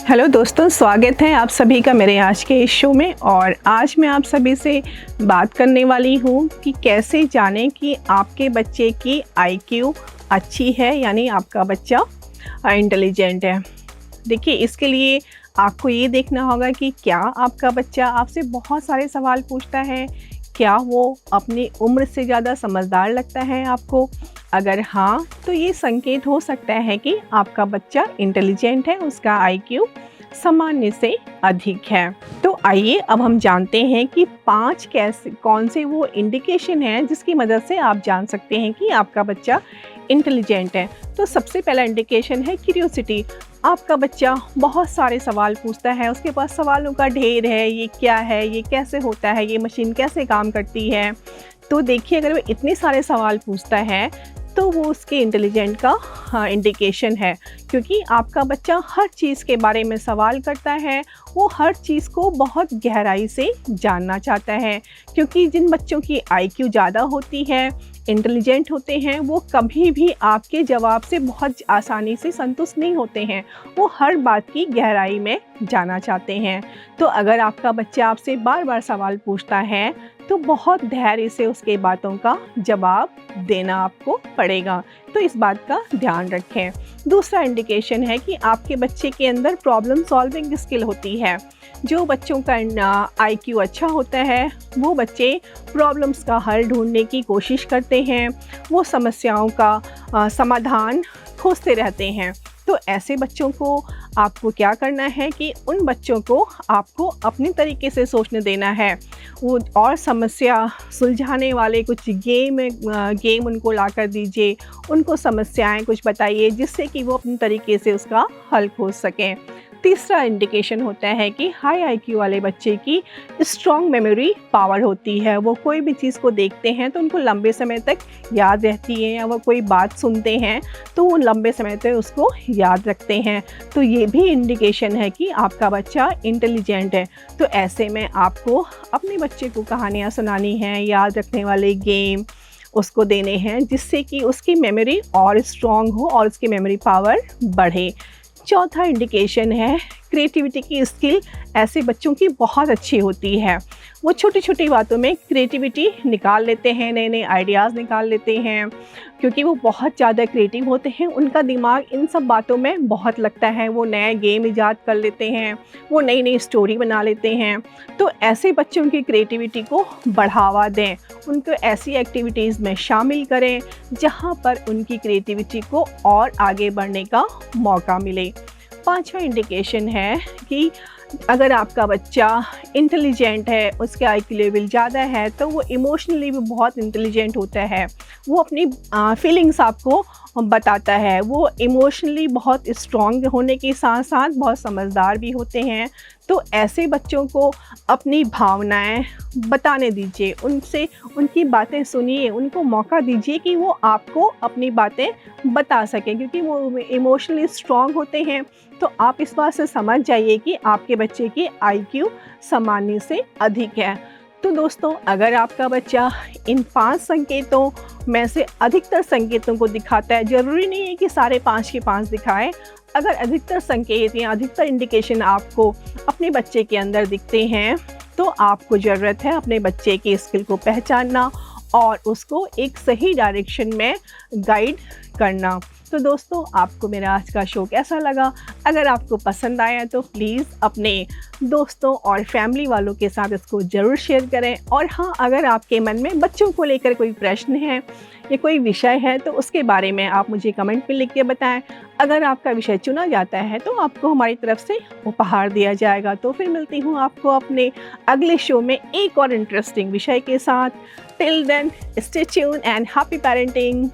Hello दोस्तों, स्वागत है आप सभी का मेरे आज के इस शो में। और आज मैं आप सभी से बात करने वाली हूँ कि कैसे जानें कि आपके बच्चे की आईक्यू अच्छी है, यानी आपका बच्चा इंटेलिजेंट है। देखिए, इसके लिए आपको ये देखना होगा कि क्या आपका बच्चा आपसे बहुत सारे सवाल पूछता है, क्या वो अपनी उम्र से ज़्यादा समझदार लगता है आपको। अगर हाँ, तो ये संकेत हो सकता है कि आपका बच्चा इंटेलिजेंट है, उसका आईक्यू सामान्य से अधिक है। तो आइए अब हम जानते हैं कि 5 कौन से वो इंडिकेशन हैं जिसकी मदद से आप जान सकते हैं कि आपका बच्चा इंटेलिजेंट है। तो सबसे पहला इंडिकेशन है क्यूरियोसिटी। आपका बच्चा बहुत सारे सवाल पूछता है, उसके पास सवालों का ढेर है। ये क्या है, ये कैसे होता है, ये मशीन कैसे काम करती है। तो देखिए, अगर वो इतने सारे सवाल पूछता है तो वो उसके इंटेलिजेंट का इंडिकेशन है, क्योंकि आपका बच्चा हर चीज़ के बारे में सवाल करता है। वो हर चीज़ को बहुत गहराई से जानना चाहता है, क्योंकि जिन बच्चों की आईक्यू ज़्यादा होती है, इंटेलिजेंट होते हैं, वो कभी भी आपके जवाब से बहुत आसानी से संतुष्ट नहीं होते हैं। वो हर बात की गहराई में जानना चाहते हैं। तो अगर आपका बच्चा आपसे बार बार सवाल पूछता है तो बहुत धैर्य से उसके बातों का जवाब देना आपको पड़ेगा। तो इस बात का ध्यान रखें। दूसरा इंडिकेशन है कि आपके बच्चे के अंदर प्रॉब्लम सॉल्विंग स्किल होती है। जो बच्चों का आईक्यू अच्छा होता है, वो बच्चे प्रॉब्लम्स का हल ढूंढने की कोशिश करते हैं। वो समस्याओं का समाधान खोजते रहते हैं। तो ऐसे बच्चों को आपको क्या करना है कि उन बच्चों को आपको अपने तरीके से सोचने देना है। वो और समस्या सुलझाने वाले कुछ गेम उनको लाकर दीजिए। उनको समस्याएं कुछ बताइए जिससे कि वो अपने तरीके से उसका हल खोज सकें। तीसरा इंडिकेशन होता है कि हाई आईक्यू वाले बच्चे की स्ट्रॉन्ग मेमोरी पावर होती है। वो कोई भी चीज़ को देखते हैं तो उनको लंबे समय तक याद रहती है, या वो कोई बात सुनते हैं तो वो लंबे समय तक उसको याद रखते हैं। तो ये भी इंडिकेशन है कि आपका बच्चा इंटेलिजेंट है। तो ऐसे में आपको अपने बच्चे को कहानियाँ सुनानी हैं, याद रखने वाले गेम उसको देने हैं, जिससे कि उसकी मेमोरी और स्ट्रॉन्ग हो और उसकी मेमोरी पावर बढ़े। चौथा इंडिकेशन है क्रिएटिविटी की स्किल। ऐसे बच्चों की बहुत अच्छी होती है। वो छोटी छोटी बातों में क्रिएटिविटी निकाल लेते हैं, नए नए आइडियाज़ निकाल लेते हैं, क्योंकि वो बहुत ज़्यादा क्रिएटिव होते हैं। उनका दिमाग इन सब बातों में बहुत लगता है। वो नए गेम ईजाद कर लेते हैं, वो नई नई स्टोरी बना लेते हैं। तो ऐसे बच्चों की क्रिएटिविटी को बढ़ावा दें, उनको ऐसी एक्टिविटीज़ में शामिल करें जहाँ पर उनकी क्रिएटिविटी को और आगे बढ़ने का मौका मिले। पांचवा इंडिकेशन है कि अगर आपका बच्चा इंटेलिजेंट है, उसके आईक्यू लेवल ज़्यादा है, तो वो इमोशनली भी बहुत इंटेलिजेंट होता है। वो अपनी फीलिंग्स आपको बताता है। वो इमोशनली बहुत स्ट्रॉन्ग होने के साथ साथ बहुत समझदार भी होते हैं। तो ऐसे बच्चों को अपनी भावनाएं बताने दीजिए, उनसे उनकी बातें सुनिए, उनको मौका दीजिए कि वो आपको अपनी बातें बता सकें, क्योंकि वो इमोशनली स्ट्रॉन्ग होते हैं। तो आप इस बात से समझ जाइए कि आपके बच्चे की आईक्यू सामान्य से अधिक है। तो दोस्तों, अगर आपका बच्चा इन 5 संकेतों में से अधिकतर संकेतों को दिखाता है, ज़रूरी नहीं है कि सारे 5 के 5 दिखाएं। अगर अधिकतर संकेत या अधिकतर इंडिकेशन आपको अपने बच्चे के अंदर दिखते हैं, तो आपको ज़रूरत है अपने बच्चे की स्किल को पहचानना और उसको एक सही डायरेक्शन में गाइड करना। तो दोस्तों, आपको मेरा आज का शो कैसा लगा? अगर आपको पसंद आया तो प्लीज़ अपने दोस्तों और फैमिली वालों के साथ इसको ज़रूर शेयर करें। और हाँ, अगर आपके मन में बच्चों को लेकर कोई प्रश्न है या कोई विषय है तो उसके बारे में आप मुझे कमेंट में लिख के बताएं। अगर आपका विषय चुना जाता है तो आपको हमारी तरफ से उपहार दिया जाएगा। तो फिर मिलती हूँ आपको अपने अगले शो में एक और इंटरेस्टिंग विषय के साथ। Till then, stay tuned and happy parenting.